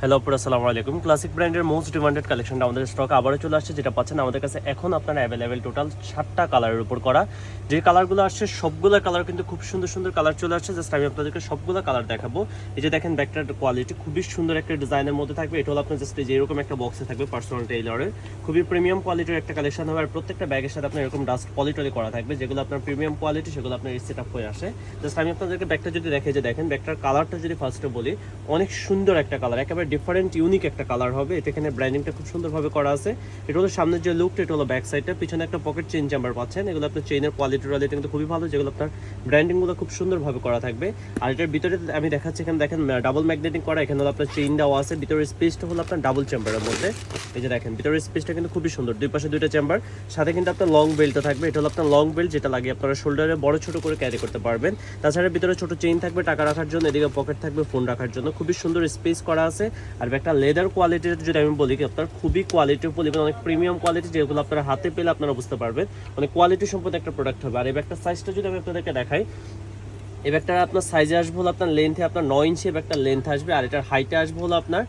Hello আপুরা, আসসালামু আলাইকুম। ক্লাসিক ব্র্যান্ডের মোস্ট ডিমান্ডেড কালেকশনটা আমাদের স্টক আবারও চলে আসছে, যেটা পাচ্ছেন আমাদের কাছে এখন আপনারা অ্যাভেলেবেল টোটাল 7টা কালারের উপর করা। যে কালারগুলো আসছে সবগুলো কালার কিন্তু খুব সুন্দর সুন্দর কালার চলে আসছে। জাস্ট আমি আপনাদেরকে সবগুলো কালার দেখাবো। এই যে দেখেন, ব্যাগটার কোয়ালিটি খুবই সুন্দর একটা ডিজাইনের মধ্যে থাকবে। এটা হলো আপনার জাস্ট যে এরকম একটা বক্সে থাকবে পার্সোনাল টেইলরের, খুবই প্রিমিয়াম কোয়ালিটির একটা কালেকশন হবে। আর প্রত্যেকটা ব্যাগের সাথে আপনার এরকম ডাস্ট পলিটলি করা থাকবে, যেগুলো আপনার প্রিমিয়াম কোয়ালিটি, সেগুলো আপনার সেট আপ হয়ে আসে। জাস্ট আমি আপনাদেরকে ব্যাগটা যদি দেখে, যে দেখেন ব্যাগটার কালারটা যদি ফার্স্টে বলি, অনেক সুন্দর একটা কালার, একেবারে ডিফারেন্ট ইউনিক একটা কালার হবে। এটা এখানে ব্র্যান্ডিংটা খুব সুন্দরভাবে করা আছে। এটা হলো সামনের যে লুকটা, এটা হলো ব্যাক সাইডটা, পিছনে একটা পকেট চেইন চেম্বার পাচ্ছেন। এগুলো আপনার চেইনের কোয়ালিটি কিন্তু খুবই ভালো, যেগুলো আপনার ব্র্যান্ডিংগুলো খুব সুন্দরভাবে করা থাকবে। আর এটার ভিতরে আমি দেখাচ্ছি, এখানে দেখেন ডাবল ম্যাগনেটিং করা। এখানে হলো আপনার চেইন দেওয়া আছে। ভিতরের স্পেসটা হলো আপনার ডাবল চেম্বারের মধ্যে। এই যে দেখেন ভিতরের স্পেসটা কিন্তু খুবই সুন্দর, দুই পাশে দুইটা চেম্বার, সাথে কিন্তু আপনার লং বেল্টটা থাকবে। এটা হলো আপনার লং বেল্ট, যেটা লাগিয়ে আপনারা শোল্ডারে বড় ছোট করে ক্যারি করতে পারবেন। তাছাড়া ভিতরে ছোট চেইন থাকবে টাকা রাখার জন্য, এদিকে পকেট থাকবে ফোন রাখার জন্য। খুবই সুন্দর স্পেস করা আছে। আর একটা লেদার কোয়ালিটির যদি আমি বলি, আপনার খুবই কোয়ালিটিফুল এবং অনেক প্রিমিয়াম কোয়ালিটি, যেগুলো আপনারা হাতে পেলে আপনারা বুঝতে পারবেন অনেক কোয়ালিটি সম্পন্ন একটা প্রোডাক্ট হবে। আর এই ব্যাগটার সাইজটা যদি আমি আপনাদেরকে দেখাই, এই ব্যাগটা আপনার সাইজে আসবে হলো আপনার লেন্থে আপনার 9 ইঞ্চি একটা লেন্থ আসবে। আর এটার হাইটে আসবে হলো আপনার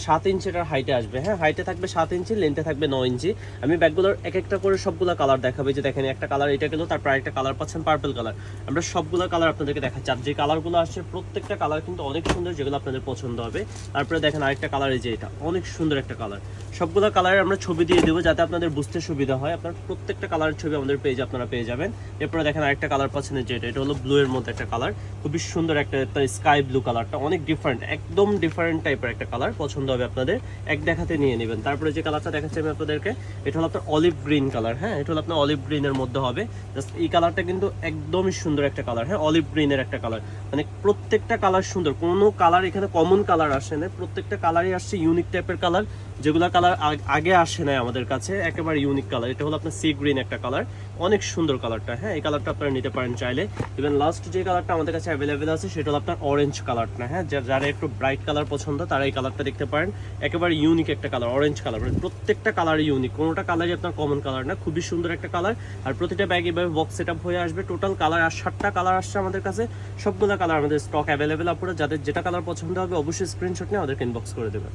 7 ইঞ্চি এটার হাইটে আসবে। হ্যাঁ, হাইটে থাকবে 7 ইঞ্চি, লেন্থে থাকবে 9 ইঞ্চি। আমি ব্যাগগুলোর এক একটা করে সবগুলো কালার দেখাবো। যে দেখেন একটা কালার এটা গেল, তারপর একটা কালার পাচ্ছেন পার্পল কালার। আমরা সবগুলো কালার আপনাদেরকে দেখাচ্ছি। আর যে কালারগুলো আসছে প্রত্যেকটা কালার কিন্তু অনেক সুন্দর, যেগুলো আপনাদের পছন্দ হবে। তারপরে দেখেন আরেকটা কালার, এই যে এটা অনেক সুন্দর একটা কালার। সবগুলো কালারের আমরা ছবি দিয়ে দেবো, যাতে আপনাদের বুঝতে সুবিধা হয়। আপনার প্রত্যেকটা কালারের ছবি আমাদের পেজে আপনারা পেয়ে যাবেন। এরপরে দেখেন আরেকটা কালার পাচ্ছেন, যে এটা হলো ব্লু এর মধ্যে একটা কালার, খুবই সুন্দর একটা স্কাই ব্লু কালারটা, অনেক ডিফারেন্ট, একদম ডিফারেন্ট টাইপের একটা কালার, পছন্দ হবে আপনাদের, এক দেখাতে নিয়ে নেবেন। তারপরে যে কালারটা দেখাচ্ছি আমি আপনাদেরকে, এটা হলো আপনার অলিভ গ্রিন কালার। হ্যাঁ, এটা হলো আপনার অলিভ গ্রিনের মধ্যে হবে। জাস্ট এই কালারটা কিন্তু একদমই সুন্দর একটা কালার। হ্যাঁ, অলিভ গ্রিনের একটা কালার, মানে প্রত্যেকটা কালার সুন্দর, কোনো কালার এখানে কমন কালার আসে না, প্রত্যেকটা কালারই আসছে ইউনিক টাইপের কালার, যেগুলো কালার আগে আসে না আমাদের কাছে, একেবারে ইউনিক কালার। এটা হলো আপনার সি গ্রিন একটা কালার, অনেক সুন্দর কালারটা। হ্যাঁ, এই কালারটা আপনারা নিতে পারেন চাইলে। ইভেন লাস্ট যে কালারটা আমাদের কাছে অ্যাভেলেবেল আছে, সেটা হলো আপনার অরেঞ্জ কালারটা। হ্যাঁ, যারা একটু ব্রাইট কালার পছন্দ তারা এই কালারটা দেখতে পারেন। একেবারে ইউনিক একটা কালার, অরেঞ্জ কালার, মানে প্রত্যেকটা কালারই ইউনিক, কোনোটা কালারই আপনার কমন কালার না, খুবই সুন্দর একটা কালার। আর প্রতিটা ব্যাগ এভাবে বক্স সেট আপ হয়ে আসবে। টোটাল কালার আর 7টা কালার আসছে আমাদের কাছে। সবগুলো কালার আমাদের স্টক অ্যাভেলেবেল। আপনারা যাদের যেটা কালার পছন্দ হবে অবশ্যই স্ক্রিনশট নিয়ে আমাদেরকে ইনবক্স করে দেবেন।